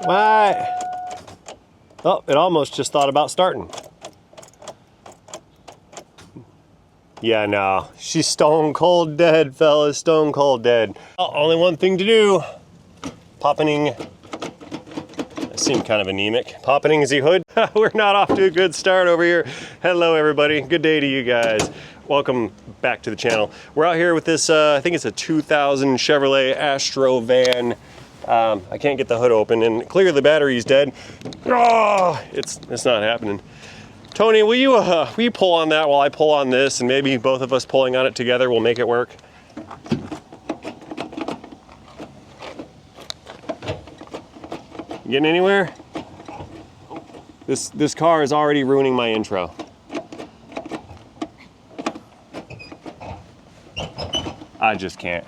What? Oh, it almost just thought about starting. Yeah, no, she's stone cold dead, fellas, stone cold dead. Oh, only one thing to do. Popping. I seem kind of anemic. Popping the hood. We're not off to a good start over here. Hello, everybody. Good day to you guys. Welcome back to the channel. We're out here with this, I think it's a 2000 Chevrolet Astro van. I can't get the hood open, and clearly the battery's dead. Oh, it's not happening. Tony, will you pull on that while I pull on this, and maybe both of us pulling on it together will make it work? Getting anywhere? This car is already ruining my intro. I just can't.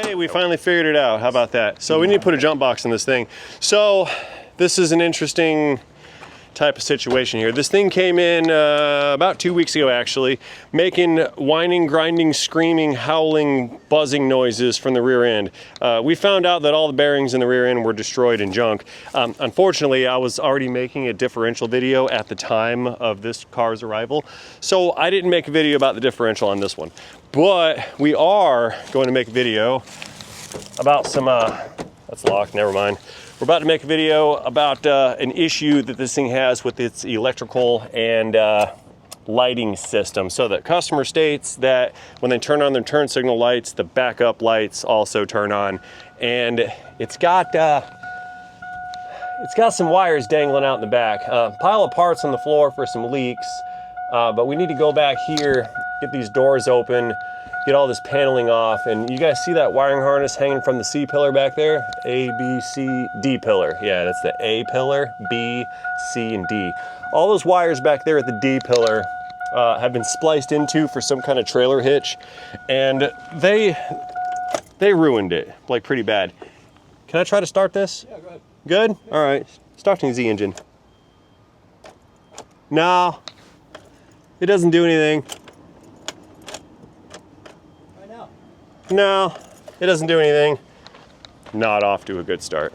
Hey, we finally figured it out. How about that? So we need to put a jump box in this thing. So this is an interesting type of situation here. This thing came in about 2 weeks ago, actually, making whining, grinding, screaming, howling, buzzing noises from the rear end. We found out that all the bearings in the rear end were destroyed and junk. Unfortunately, I was already making a differential video at the time of this car's arrival, so I didn't make a video about the differential on this one. But we are going to make a video about some, that's locked, never mind. We're about to make a video about an issue that this thing has with its electrical and lighting system. So the customer states that when they turn on their turn signal lights, the backup lights also turn on. And it's got some wires dangling out in the back. Pile of parts on the floor for some leaks, but we need to go back here, get these doors open, get all this paneling off, and you guys see that wiring harness hanging from the C pillar back there? A, B, C, D pillar. Yeah, that's the A pillar, B, C, and D. All those wires back there at the D pillar have been spliced into for some kind of trailer hitch, and they ruined it, like pretty bad. Can I try to start this? Yeah, go ahead. Good? All right, starting the Z engine. No, it doesn't do anything. No, it doesn't do anything. Not off to a good start.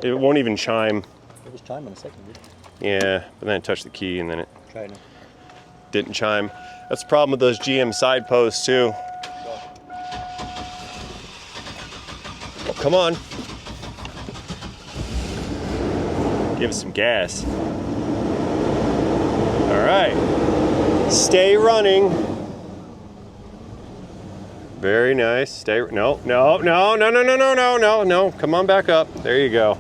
It won't even chime. It was chime in a second, dude. Yeah, but then I touched the key and then it it didn't chime. That's the problem with those GM side posts too. Oh, come on. Give us some gas. All right, stay running. Very nice. Stay. No. Come on back up. There you go.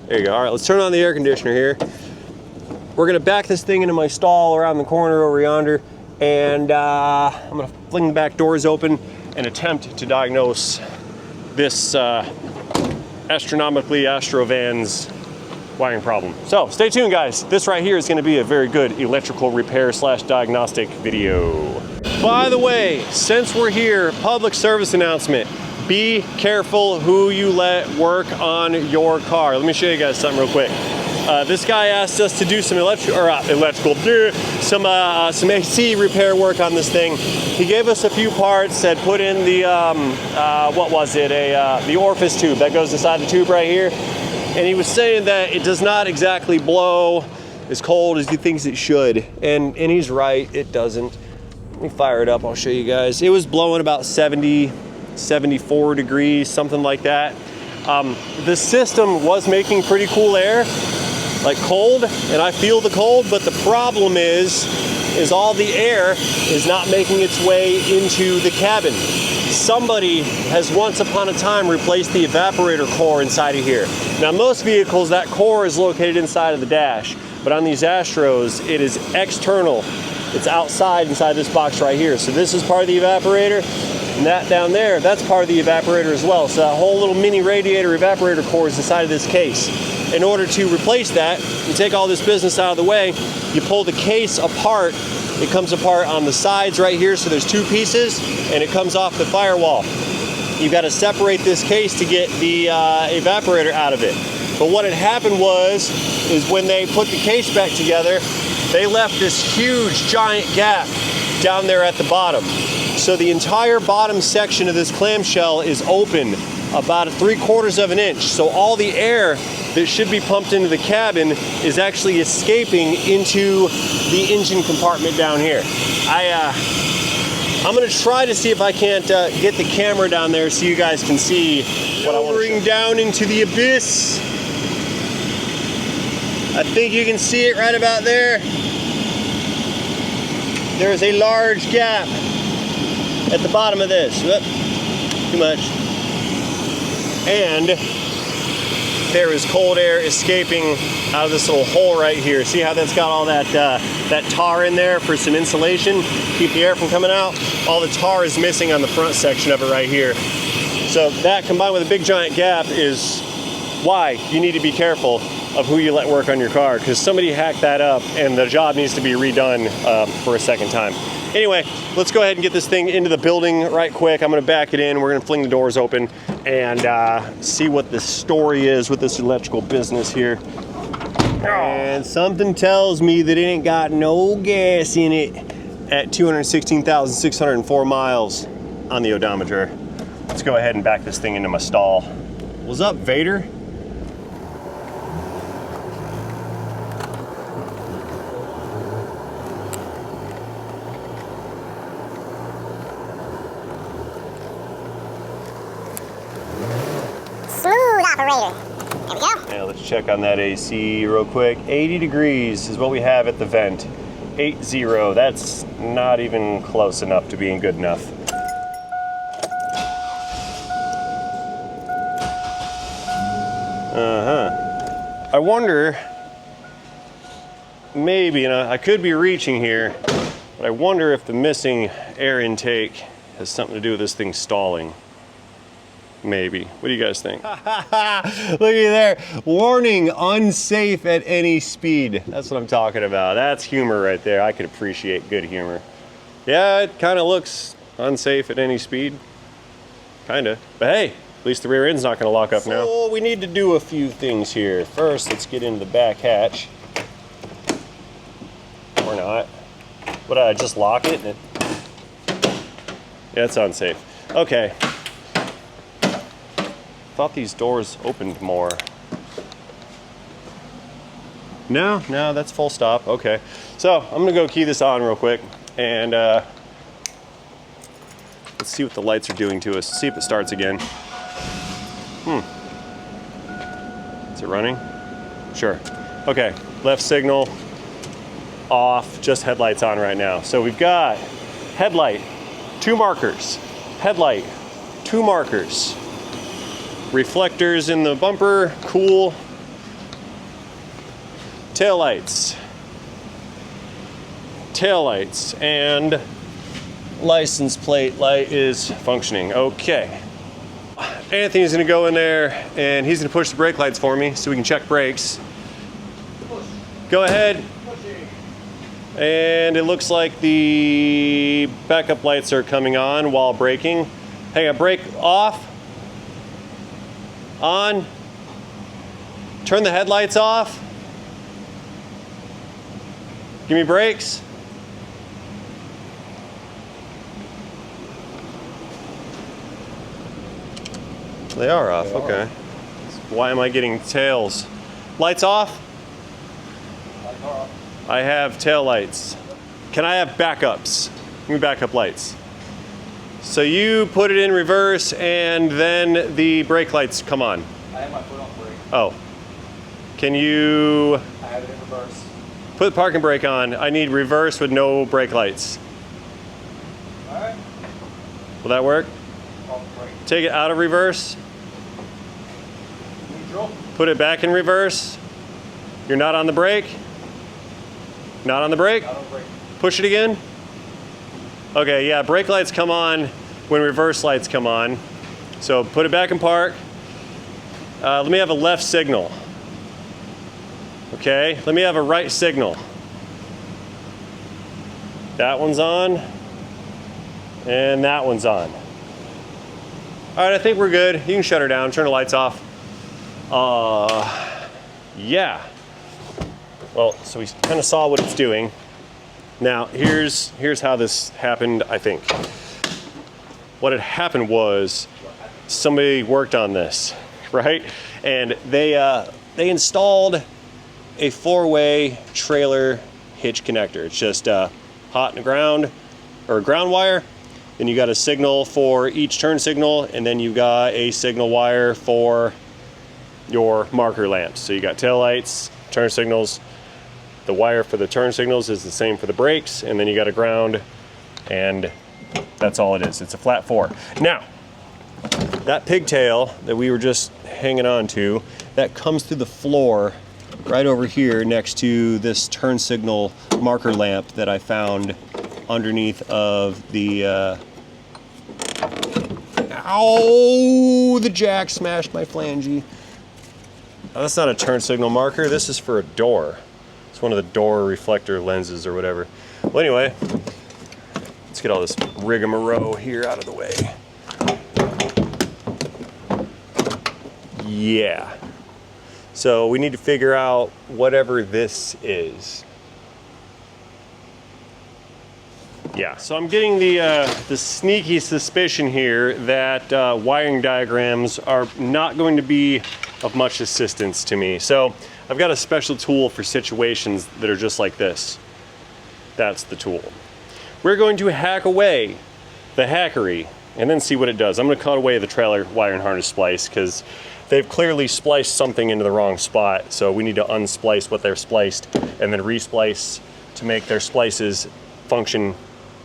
There you go. All right, let's turn on the air conditioner here. We're gonna back this thing into my stall around the corner over yonder, and I'm gonna fling the back doors open and attempt to diagnose this astronomically Astro van's wiring problem. So stay tuned, guys. This right here is gonna be a very good electrical repair / diagnostic video. By the way, since we're here, public service announcement. Be careful who you let work on your car. Let me show you guys something real quick. This guy asked us to do some some AC repair work on this thing. He gave us a few parts, said put in the, the orifice tube that goes inside the tube right here. And he was saying that it does not exactly blow as cold as he thinks it should. And he's right, it doesn't. Let me fire it up, I'll show you guys. It was blowing about 70, 74 degrees, something like that. The system was making pretty cool air, like cold, and I feel the cold, but the problem is all the air is not making its way into the cabin. Somebody has once upon a time replaced the evaporator core inside of here. Now most vehicles, that core is located inside of the dash, but on these Astros, it is external. It's outside inside this box right here. So this is part of the evaporator, and that down there, that's part of the evaporator as well. So that whole little mini radiator evaporator core is inside of this case. In order to replace that, you take all this business out of the way, you pull the case apart. It comes apart on the sides right here, so there's two pieces, and it comes off the firewall. You've got to separate this case to get the evaporator out of it. But what had happened is when they put the case back together, they left this huge giant gap down there at the bottom. So the entire bottom section of this clamshell is open about 3/4 of an inch. So all the air that should be pumped into the cabin is actually escaping into the engine compartment down here. I'm gonna try to see if I can't get the camera down there so you guys can see what I want to show. Down into the abyss. I think you can see it right about there. There is a large gap at the bottom of this. Whoop, too much. And there is cold air escaping out of this little hole right here. See how that's got all that that tar in there for some insulation, keep the air from coming out? All the tar is missing on the front section of it right here. So that combined with a big giant gap is why you need to be careful of who you let work on your car, because somebody hacked that up and the job needs to be redone for a second time. Anyway, let's go ahead and get this thing into the building right quick. I'm gonna back it in, we're gonna fling the doors open and see what the story is with this electrical business here. And something tells me that it ain't got no gas in it at 216,604 miles on the odometer. Let's go ahead and back this thing into my stall. What's up, Vader? Operator. There we go. Now let's check on that AC real quick. 80 degrees is what we have at the vent. 80. That's not even close enough to being good enough. I wonder, maybe, and I could be reaching here, but I wonder if the missing air intake has something to do with this thing stalling. Maybe. What do you guys think? Look at there. Warning, unsafe at any speed. That's what I'm talking about. That's humor right there. I could appreciate good humor. Yeah, it kind of looks unsafe at any speed. Kind of. But hey, at least the rear end's not going to lock up now. So we need to do a few things here. First, let's get into the back hatch. Or not. What, I just lock it? Yeah, it's unsafe. Okay. Thought these doors opened more. No, that's full stop. Okay, so I'm gonna go key this on real quick and let's see what the lights are doing to us. See if it starts again. Is it running? Sure. Okay, left signal off, just headlights on right now. So we've got headlight, 2 markers, headlight, 2 markers. Reflectors in the bumper, cool. Taillights. Taillights, and license plate light is functioning. Okay. Anthony's gonna go in there and he's gonna push the brake lights for me so we can check brakes. Push. Go ahead. Pushing. And it looks like the backup lights are coming on while braking. Hang on, brake off. On. Turn the headlights off. Give me brakes. They are off, okay. Why am I getting tails? Lights off? Lights are off. I have tail lights. Can I have backups? Give me backup lights. So you put it in reverse and then the brake lights come on. I have my foot on brake. Oh. Can you... I have it in reverse. Put the parking brake on. I need reverse with no brake lights. Alright. Will that work? Take it out of reverse. Neutral. Put it back in reverse. You're not on the brake? Not on the brake? Not on brake. Push it again. Okay, yeah, brake lights come on when reverse lights come on. So put it back in park. Let me have a left signal. Okay, let me have a right signal. That one's on. And that one's on. All right, I think we're good. You can shut her down, turn the lights off. Yeah. Well, so we kind of saw what it's doing. Now, here's how this happened, I think. What had happened was somebody worked on this, right? And they they installed a 4-way trailer hitch connector. It's just hot in the ground, or ground wire. Then you got a signal for each turn signal, and then you got a signal wire for your marker lamps. So you got tail lights, turn signals. The wire for the turn signals is the same for the brakes, and then you got a ground, and that's all it is. It's a flat 4. Now, that pigtail that we were just hanging on to, that comes through the floor right over here next to this turn signal marker lamp that I found underneath of the ow, the jack smashed my flange. Oh, that's not a turn signal marker, this is for a door. It's one of the door reflector lenses or whatever. Well, anyway, let's get all this rigmarole here out of the way. Yeah. So we need to figure out whatever this is. Yeah, so I'm getting the sneaky suspicion here that wiring diagrams are not going to be of much assistance to me. So I've got a special tool for situations that are just like this. That's the tool. We're going to hack away the hackery and then see what it does. I'm going to cut away the trailer wire and harness splice because they've clearly spliced something into the wrong spot. So we need to unsplice what they're spliced and then resplice to make their splices function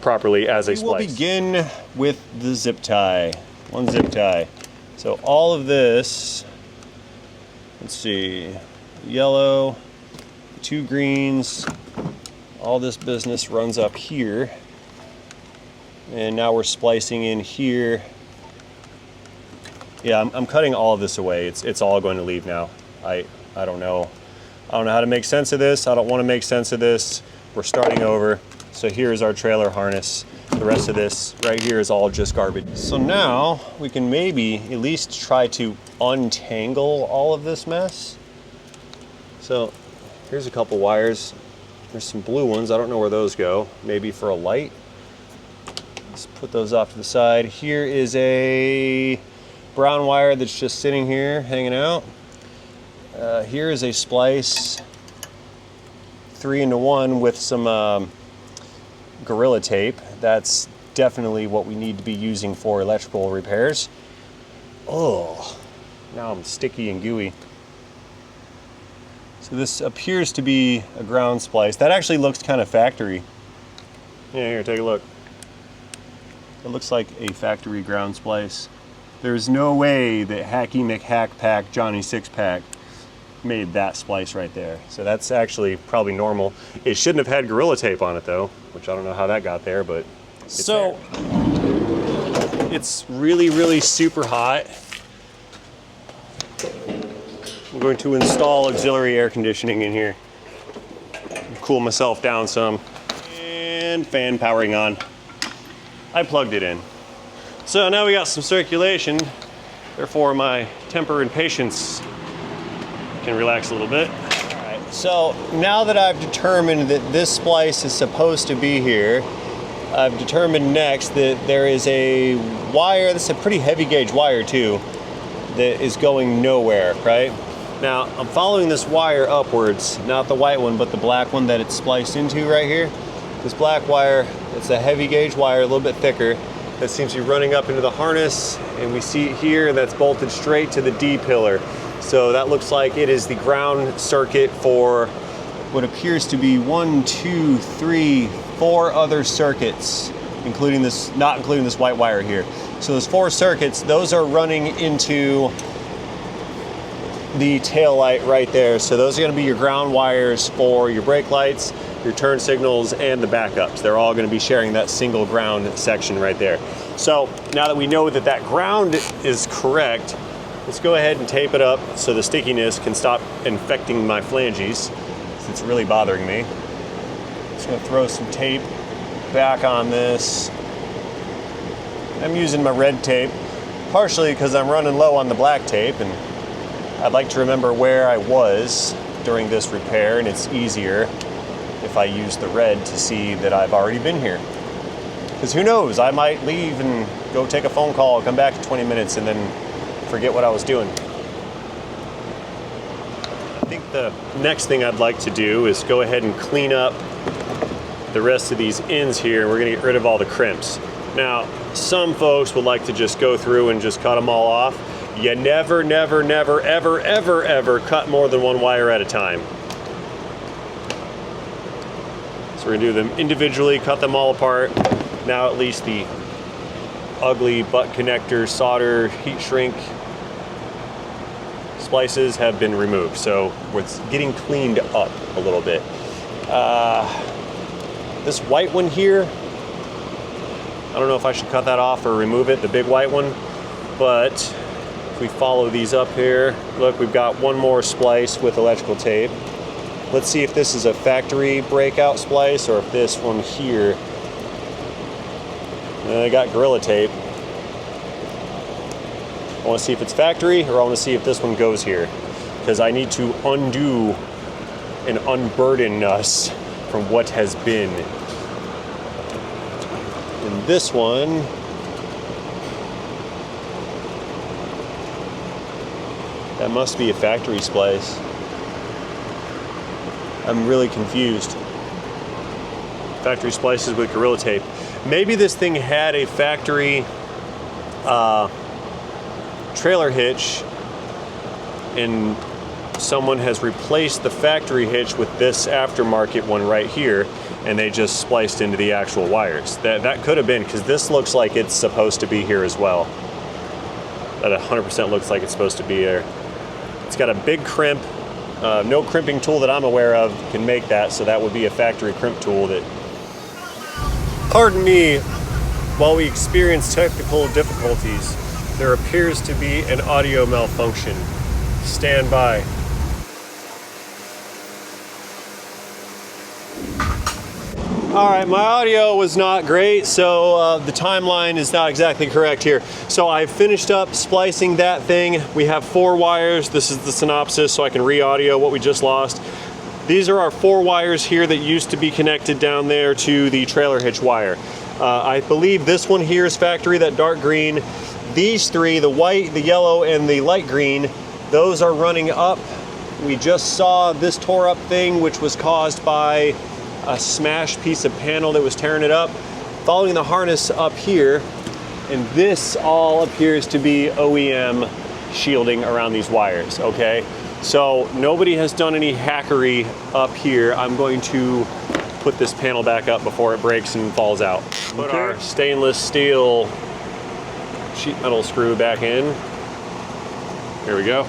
properly as a splice. We'll begin with the zip tie. One zip tie. So all of this, let's see, yellow, 2 greens, all this business runs up here. And now we're splicing in here. Yeah, I'm cutting all of this away. It's all going to leave now. I don't know. I don't know how to make sense of this. I don't want to make sense of this. We're starting over. So here's our trailer harness. The rest of this right here is all just garbage. So now we can maybe at least try to untangle all of this mess. So here's a couple wires. There's some blue ones. I don't know where those go. Maybe for a light. Let's put those off to the side. Here is a brown wire that's just sitting here hanging out. Here is a splice 3-into-1 with some Gorilla tape. That's definitely what we need to be using for electrical repairs. Oh, now I'm sticky and gooey. So this appears to be a ground splice. That actually looks kind of factory. Yeah, here, take a look. It looks like a factory ground splice. There's no way that Hacky McHackPack Johnny Sixpack made that splice right there. So that's actually probably normal. It shouldn't have had Gorilla tape on it though, which I don't know how that got there, but it's there. It's really, really super hot. I'm going to install auxiliary air conditioning in here. Cool myself down some. And fan powering on. I plugged it in. So now we got some circulation, therefore my temper and patience can relax a little bit. All right, so now that I've determined that this splice is supposed to be here, I've determined next that there is a wire, this is a pretty heavy gauge wire too, that is going nowhere, right? Now, I'm following this wire upwards, not the white one, but the black one that it's spliced into right here. This black wire, it's a heavy gauge wire, a little bit thicker, that seems to be running up into the harness, and we see here that's bolted straight to the D pillar. So that looks like it is the ground circuit for what appears to be 1, 2, 3, 4 other circuits, including this, not including this white wire here. So those 4 circuits, those are running into the tail light right there. So those are going to be your ground wires for your brake lights, your turn signals, and the backups. They're all going to be sharing that single ground section right there. So now that we know that that ground is correct, let's go ahead and tape it up so the stickiness can stop infecting my flanges. It's really bothering me. Just going to throw some tape back on this. I'm using my red tape, partially because I'm running low on the black tape, and I'd like to remember where I was during this repair, and it's easier if I use the red to see that I've already been here. Because who knows, I might leave and go take a phone call, come back in 20 minutes, and then forget what I was doing. think the next thing I'd like to do is go ahead and clean up the rest of these ends here. We're gonna get rid of all the crimps. Now, some folks would like to just go through and just cut them all off. You never, never, never, ever, ever, ever cut more than one wire at a time. So we're gonna do them individually, cut them all apart. Now at least the ugly butt connector, solder, heat shrink splices have been removed. So it's getting cleaned up a little bit. This white one here, I don't know if I should cut that off or remove it, the big white one, but if we follow these up here, look, we've got one more splice with electrical tape. Let's see if this is a factory breakout splice or if this one here, I got Gorilla Tape. I want to see if it's factory or I want to see if this one goes here, because I need to undo and unburden us from what has been. And this one, that must be a factory splice. I'm really confused. Factory splices with Gorilla Tape. Maybe this thing had a factory trailer hitch and someone has replaced the factory hitch with this aftermarket one right here, and they just spliced into the actual wires. That could have been, because this looks like it's supposed to be here as well. That 100% looks like it's supposed to be there. It's got a big crimp. No crimping tool that I'm aware of can make that, so that would be a factory crimp tool that... Pardon me, while we experience technical difficulties, there appears to be an audio malfunction. Stand by. All right, my audio was not great, so the timeline is not exactly correct here. So I finished up splicing that thing. We have 4 wires. This is the synopsis, so I can re-audio what we just lost. These are our 4 wires here that used to be connected down there to the trailer hitch wire. I believe this one here is factory, that dark green. These 3, the white, the yellow, and the light green, those are running up. We just saw this tore up thing, which was caused by a smashed piece of panel that was tearing it up. Following the harness up here, and this all appears to be OEM shielding around these wires, okay? So nobody has done any hackery up here. I'm going to put this panel back up before it breaks and falls out. Put our stainless steel sheet metal screw back in. Here we go.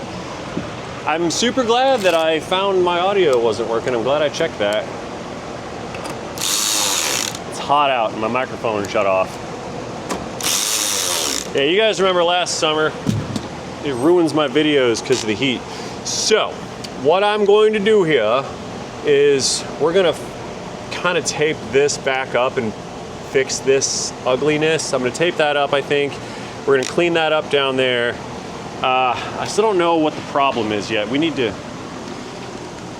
I'm super glad that I found my audio wasn't working. I'm glad I checked that. It's hot out and my microphone shut off. Yeah, you guys remember last summer? It ruins my videos because of the heat. So, what I'm going to do here is we're gonna kind of tape this back up and fix this ugliness. I'm gonna tape that up, I think. We're gonna clean that up down there. I still don't know what the problem is yet. We need to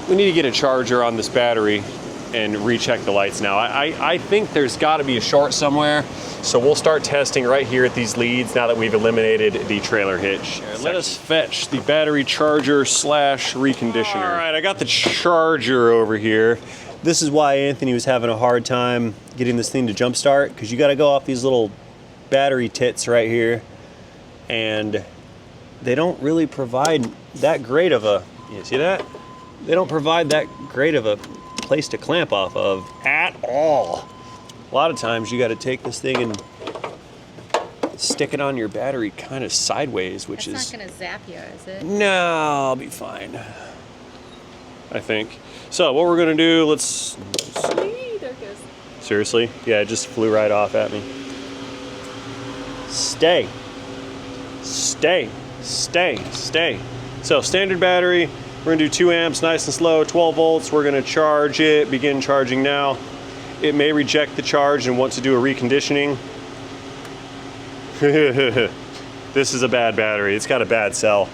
get a charger on this battery and recheck the lights now. I think there's gotta be a short somewhere. So we'll start testing right here at these leads now that we've eliminated the trailer hitch. Let us fetch the battery charger / reconditioner. All right, I got the charger over here. This is why Anthony was having a hard time getting this thing to jump start, because you gotta go off these little battery tits right here, and they don't really provide that great of a, you see that? They don't provide that great of a place to clamp off of at all. A lot of times you got to take this thing and stick it on your battery kind of sideways, which That's not going to zap you, is it? No, I'll be fine, I think. So what we're going to do, let's... There it goes. Seriously? Yeah, it just flew right off at me. Stay. Stay. Stay. Stay. So standard battery, we're going to do 2 amps, nice and slow, 12 volts. We're going to charge it, begin charging now. It may reject the charge and want to do a reconditioning. This is a bad battery. It's got a bad cell.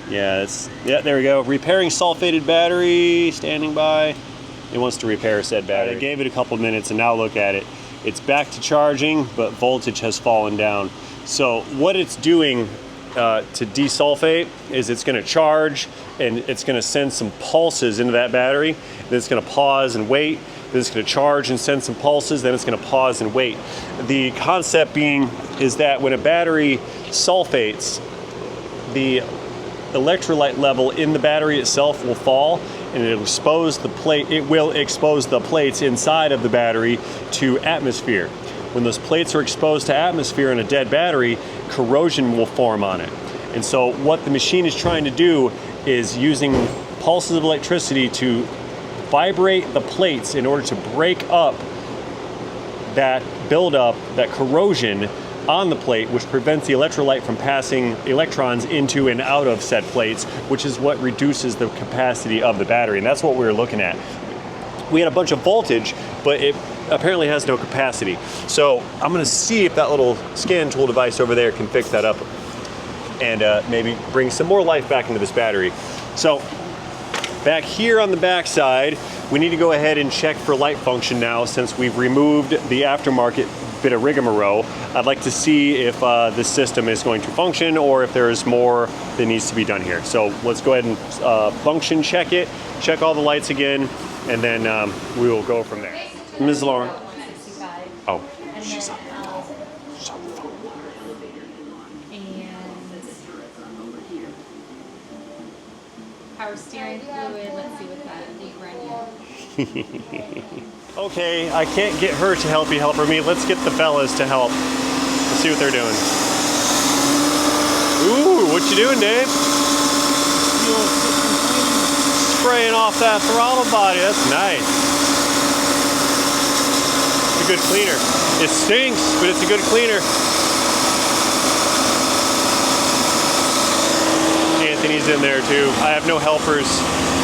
Yeah, there we go. Repairing sulfated battery, standing by. It wants to repair said battery. I gave it a couple minutes and now look at it. It's back to charging, but voltage has fallen down. So what it's doing to desulfate is it's going to charge and it's going to send some pulses into that battery. Then it's going to pause and wait. Then it's going to charge and send some pulses. Then it's going to pause and wait. The concept being is that when a battery sulfates, the electrolyte level in the battery itself will fall, and it'll expose the plate. It will expose the plates inside of the battery to atmosphere. When those plates are exposed to atmosphere in a dead battery, corrosion will form on it. And so what the machine is trying to do is using pulses of electricity to vibrate the plates in order to break up that buildup, that corrosion on the plate, which prevents the electrolyte from passing electrons into and out of said plates, which is what reduces the capacity of the battery. And that's what we were looking at. We had a bunch of voltage, but it apparently has no capacity. So I'm gonna see if that little scan tool device over there can fix that up and maybe bring some more life back into this battery. So back here on the back side, we need to go ahead and check for light function now since we've removed the aftermarket bit of rigmarole. I'd like to see if this system is going to function or if there's more that needs to be done here. So let's go ahead and function check it, check all the lights again, and then we will go from there. Ms. Lauren. Oh, she's on the phone. Power steering fluid, let's see what that run you. Okay, I can't get her to help me. Let's get the fellas to help. Let's see what they're doing. Ooh, what you doing, Dave? Spraying off that throttle body, that's nice. It's a good cleaner. It stinks, but it's a good cleaner. Anthony's in there too. I have no helpers.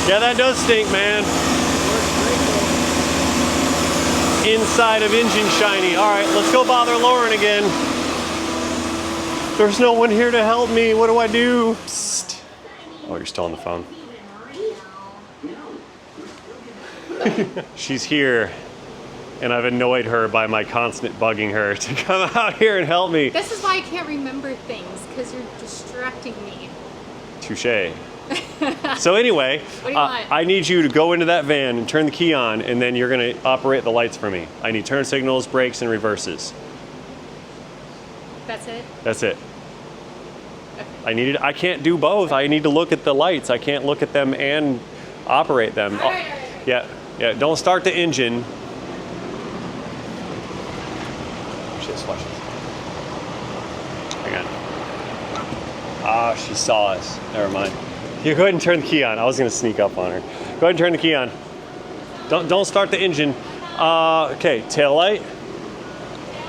Yeah, that does stink, man. Inside of engine shiny. All right, let's go bother Lauren again. There's no one here to help me. What do I do? Psst. Oh, you're still on the phone. She's here, and I've annoyed her by my constant bugging her to come out here and help me. This is why I can't remember things, because you're distracting me. Touche. So anyway, What do you want? I need you to go into that van and turn the key on, and then you're going to operate the lights for me. I need turn signals, brakes, and reverses. That's it? That's it. Okay. I can't do both. I need to look at the lights. I can't look at them and operate them. All right. Yeah. Don't start the engine. Shit, watch this. Hang on. Ah, she saw us. Never mind. You go ahead and turn the key on. I was going to sneak up on her. Go ahead and turn the key on. Don't start the engine. Okay, tail light.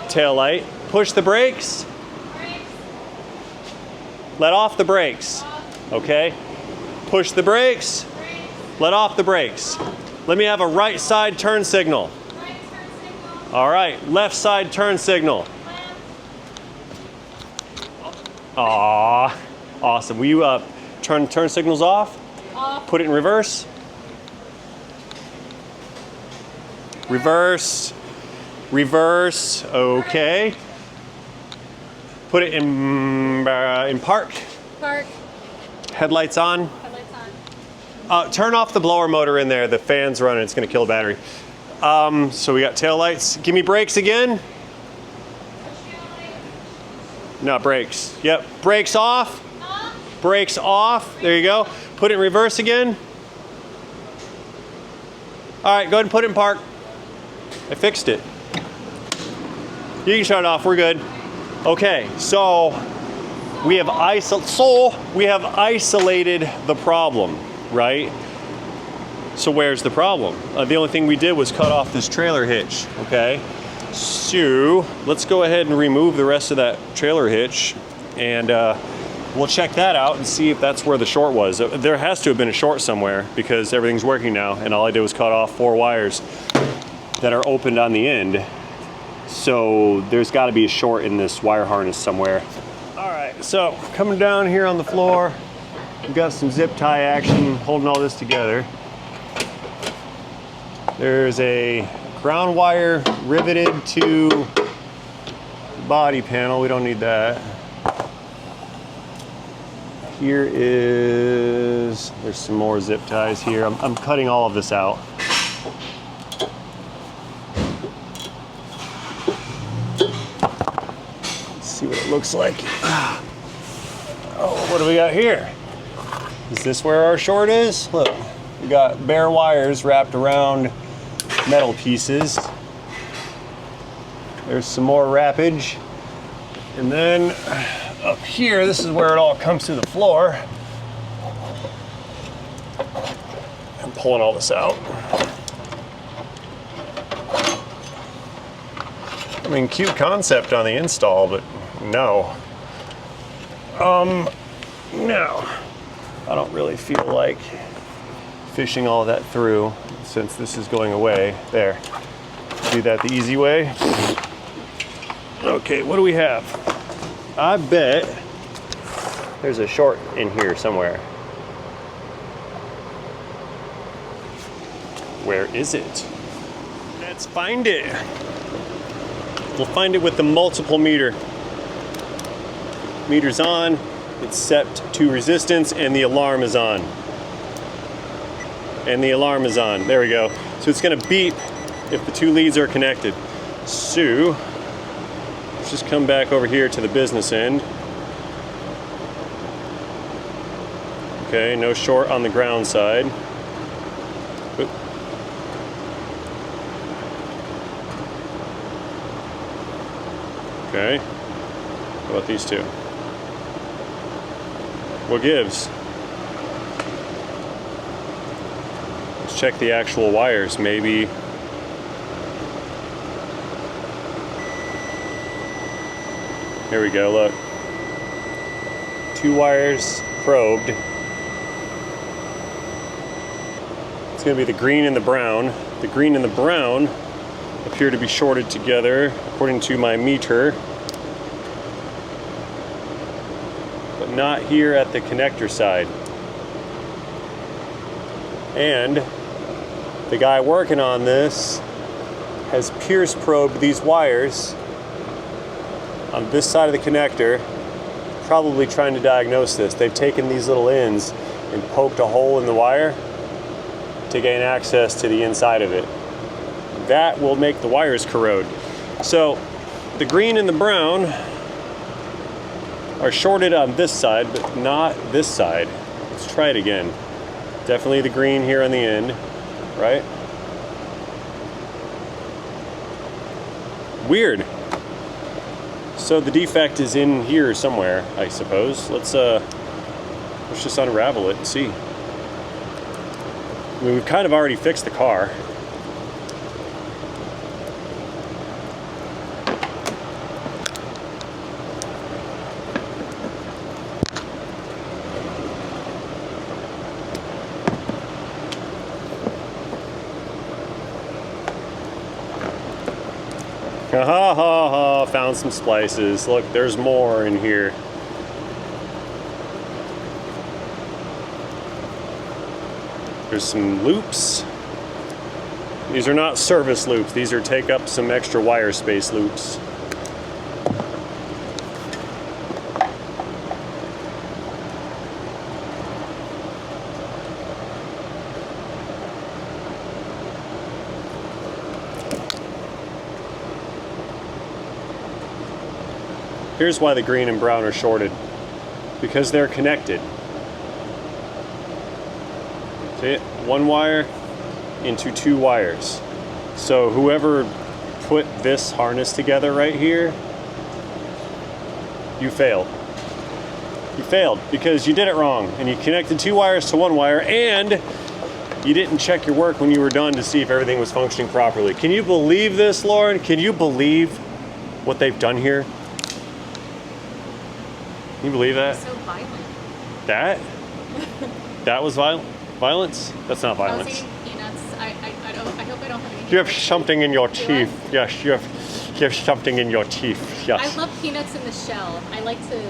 Tail light. Push the brakes. Let off the brakes. Okay. Push the brakes. Let off the brakes. Let me have a right side turn signal. All right, left side turn signal. Aw, awesome. Will you turn signals off? Off. Put it in reverse. Reverse. Reverse. Okay. Put it in park. Park. Headlights on. Headlights on. Turn off the blower motor in there. The fan's running. It's going to kill the battery. So we got tail lights. Give me brakes again. No, brakes. Yep. Brakes off. Brakes off. There you go. Put it in reverse again. All right, go ahead and put it in park. I fixed it. You can shut it off. We're good. Okay, so we have isolated the problem, right? So where's the problem? The only thing we did was cut off this trailer hitch, okay? So let's go ahead and remove the rest of that trailer hitch, and we'll check that out and see if that's where the short was. There has to have been a short somewhere because everything's working now, and all I did was cut off 4 wires that are opened on the end. So there's got to be a short in this wire harness somewhere. All right, so coming down here on the floor, we've got some zip tie action holding all this together. There's a ground wire riveted to body panel. We don't need that. Here is, there's some more zip ties here. I'm cutting all of this out. Let's see what it looks like. Oh, what do we got here? Is this where our short is? Look, we got bare wires wrapped around metal pieces. There's some more wrappage. And then up here, this is where it all comes to the floor. I'm pulling all this out. I mean, cute concept on the install, but no. No. I don't really feel like fishing all that through since this is going away. There. Do that the easy way. Okay, what do we have? I bet there's a short in here somewhere. Where is it? Let's find it. We'll find it with the multiple meter. Meter's on, it's set to resistance, and the alarm is on. And the alarm is on. There we go. So it's gonna beep if the two leads are connected. So let's just come back over here to the business end. Okay, no short on the ground side. Oop. Okay, how about these two? What gives? Let's check the actual wires, maybe. Here we go, look. Two wires probed. It's gonna be the green and the brown. The green and the brown appear to be shorted together according to my meter, but not here at the connector side. And the guy working on this has pierce probed these wires on this side of the connector, probably trying to diagnose this. They've taken these little ends and poked a hole in the wire to gain access to the inside of it. That will make the wires corrode. So the green and the brown are shorted on this side, but not this side. Let's try it again. Definitely the green here on the end, right? Weird. So the defect is in here somewhere, I suppose. Let's just unravel it and see. I mean, we've kind of already fixed the car. Ha ha ha, found some splices. Look, there's more in here. There's some loops. These are not service loops. These are take up some extra wire space loops. Here's why the green and brown are shorted. Because they're connected. See it? One wire into two wires. So whoever put this harness together right here, you failed. You failed because you did it wrong and you connected two wires to one wire and you didn't check your work when you were done to see if everything was functioning properly. Can you believe this, Lauren? Can you believe what they've done here? Can you believe that? So violent. That? That was violence? That's not I was violence. eating peanuts. I hope I don't have any. You have something in your teeth. Yes, you have something in your teeth. Yes. I love peanuts in the shell. I like to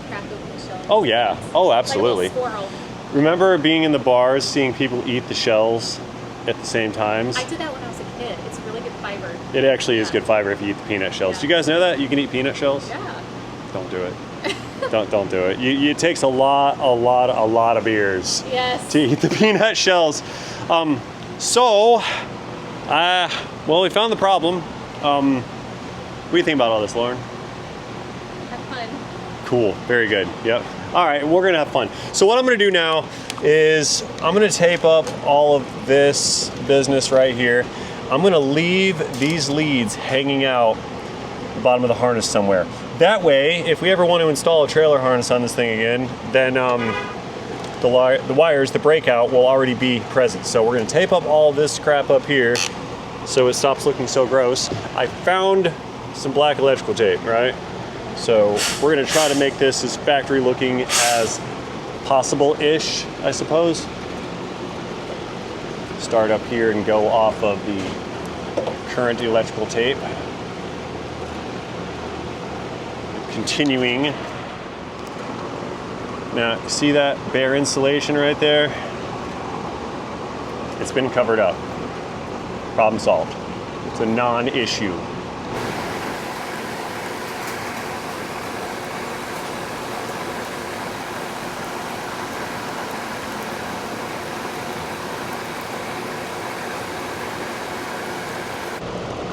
crack open the shell. Oh yeah. Oh, absolutely. Like a little squirrel. Remember being in the bars, seeing people eat the shells at the same times? I did that when I was a kid. It's really good fiber. It actually is good fiber if you eat the peanut shells. Yeah. Do you guys know that? You can eat peanut shells? Yeah. Don't do it. Don't do it. It takes a lot of beers Yes. to eat the peanut shells. Well, we found the problem. What do you think about all this, Lauren? Have fun. Cool, very good, yep. All right, we're gonna have fun. So what I'm gonna do now is I'm gonna tape up all of this business right here. I'm gonna leave these leads hanging out the bottom of the harness somewhere. That way, if we ever want to install a trailer harness on this thing again, then the wires, the breakout will already be present. So we're gonna tape up all this crap up here so it stops looking so gross. I found some black electrical tape, right? So we're gonna try to make this as factory looking as possible-ish, I suppose. Start up here and go off of the current electrical tape. Continuing. Now, see that bare insulation right there? It's been covered up. Problem solved. It's a non-issue.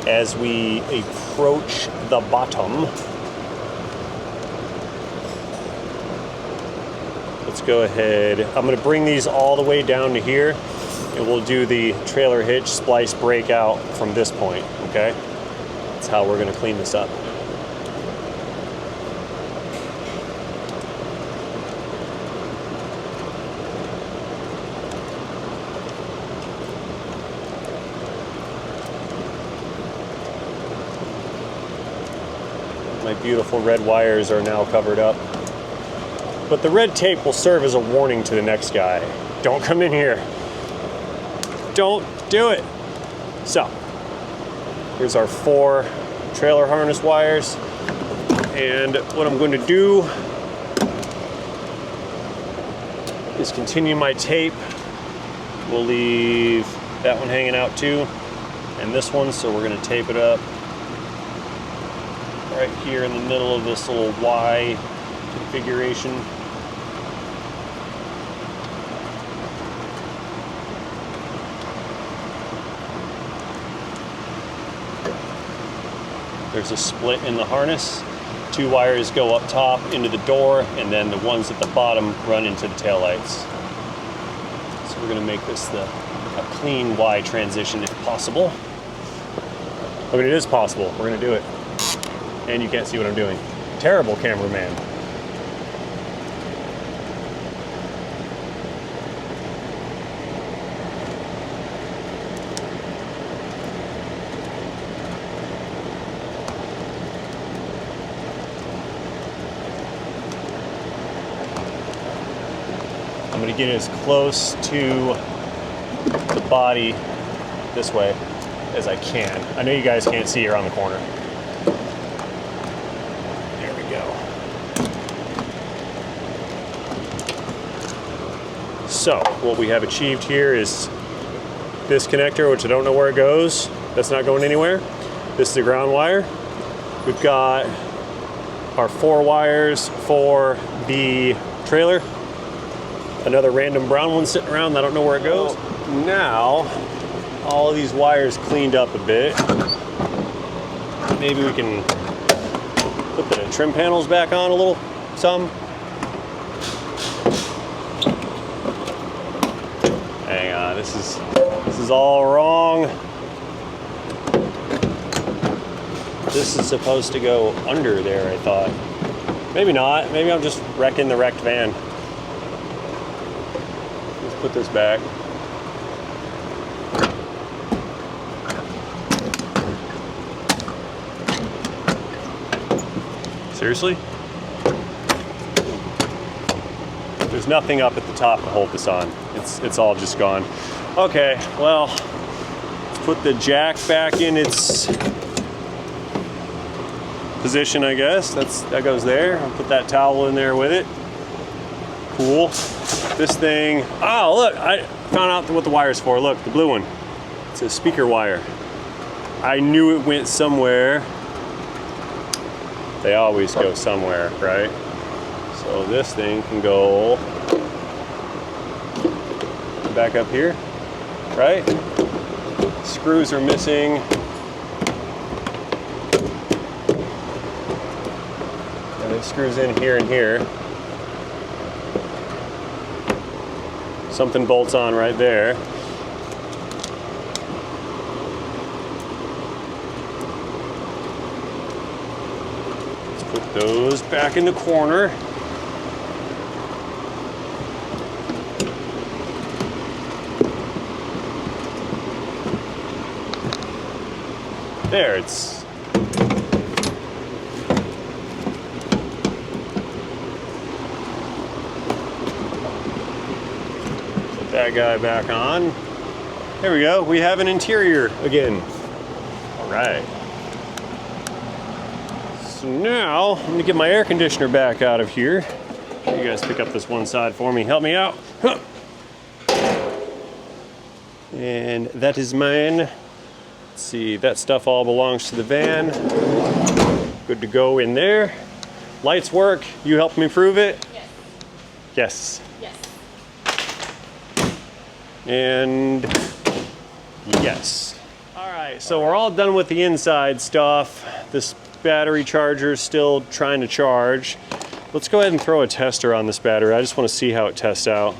As we approach the bottom, let's go ahead. I'm going to bring these all the way down to here, and we'll do the trailer hitch splice breakout from this point, okay? That's how we're going to clean this up. My beautiful red wires are now covered up. But the red tape will serve as a warning to the next guy. Don't come in here. Don't do it. So, here's our 4 trailer harness wires. And what I'm going to do is continue my tape. We'll leave that one hanging out too, and this one, so we're going to tape it up right here in the middle of this little Y configuration. There's a split in the harness. 2 wires go up top into the door, and then the ones at the bottom run into the taillights. So we're gonna make this a clean Y transition if possible. I mean, it is possible. We're gonna do it. And you can't see what I'm doing. Terrible cameraman. I'm gonna get as close to the body this way as I can. I know you guys can't see around the corner. There we go. So what we have achieved here is this connector, which I don't know where it goes. That's not going anywhere. This is the ground wire. We've got our 4 wires for the trailer. Another random brown one sitting around. I don't know where it goes. Now, all of these wires cleaned up a bit. Maybe we can put the trim panels back on a little, some. Hang on, this is all wrong. This is supposed to go under there, I thought. Maybe not. Maybe I'm just wrecking the wrecked van. Let's put this back. Seriously? There's nothing up at the top to hold this on. It's all just gone. Okay, well, let's put the jack back in its position, I guess. That goes there. I'll put that towel in there with it. Cool. This thing, oh look, I found out what the wire's for. Look, the blue one. It's a speaker wire. I knew it went somewhere. They always go somewhere, right? So this thing can go back up here, right? Screws are missing. And it screws in here and here. Something bolts on right there. Let's put those back in the corner. There, it's put that guy back on. There we go. We have an interior again. All right. So now I'm gonna get my air conditioner back out of here. You guys pick up this one side for me. Help me out. Huh. And that is mine. See, that stuff all belongs to the van. Good to go in there. Lights work. You helped me prove it? Yes. Yes. Yes. And yes. All right, so we're all done with the inside stuff. This battery charger is still trying to charge. Let's go ahead and throw a tester on this battery. I just want to see how it tests out.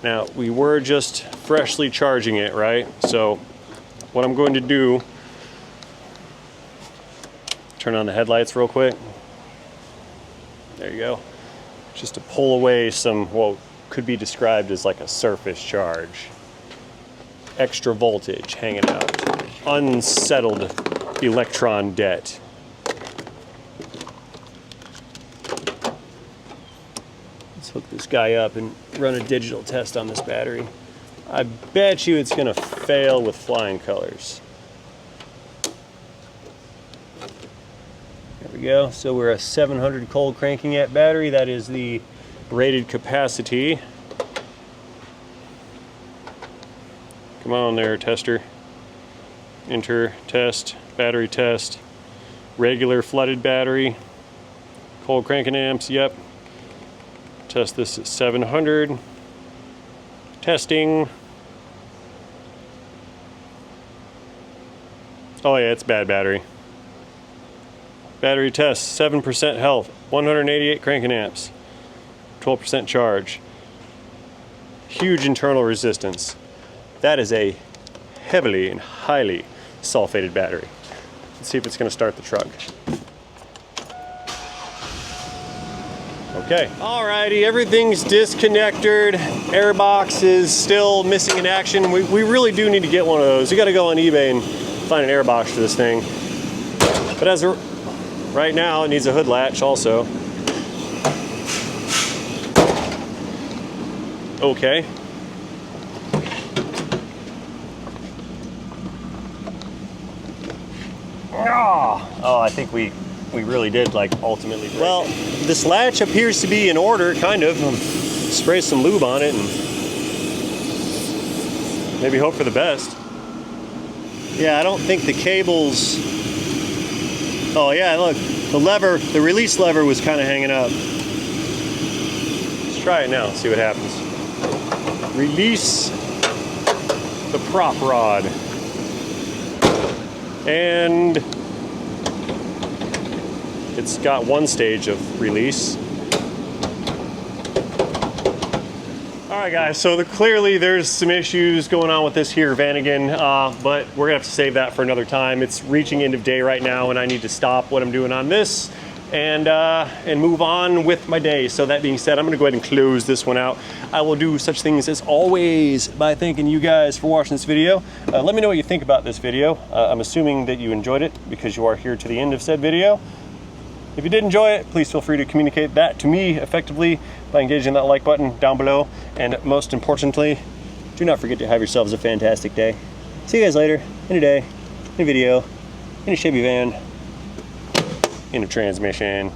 Now, we were just freshly charging it, right? So what I'm going to do, turn on the headlights real quick. There you go. Just to pull away some, what could be described as like a surface charge. Extra voltage hanging out. Unsettled electron debt. Let's hook this guy up and run a digital test on this battery. I bet you it's gonna fail with flying colors. There we go. So we're a 700 cold cranking amp battery. That is the rated capacity. Come on there, tester. Enter, test, battery test. Regular flooded battery. Cold cranking amps, yep. Test this at 700. Testing. Oh yeah, it's bad battery. Battery test, 7% health, 188 cranking amps, 12% charge. Huge internal resistance. That is a heavily and highly sulfated battery. Let's see if it's going to start the truck. Okay, alrighty, everything's disconnected. Airbox is still missing in action. We really do need to get one of those. We got to go on eBay and find an airbox for this thing. But as of right now, it needs a hood latch also. Okay. Oh, I think we really did like ultimately break it. This latch appears to be in order, kind of. Spray some lube on it and maybe hope for the best. Yeah, I don't think the cables. Oh yeah, look, the lever, the release lever was kind of hanging up. Let's try it now, see what happens. Release the prop rod. And it's got one stage of release. All right, guys, so clearly there's some issues going on with this here Vanagon, but we're gonna have to save that for another time. It's reaching end of day right now, and I need to stop what I'm doing on this and move on with my day. So that being said, I'm gonna go ahead and close this one out. I will do such things as always by thanking you guys for watching this video. Let me know what you think about this video. I'm assuming that you enjoyed it because you are here to the end of said video. If you did enjoy it, please feel free to communicate that to me effectively by engaging that like button down below. And most importantly, do not forget to have yourselves a fantastic day. See you guys later, in a day, in a video, in a Chevy van, in a transmission.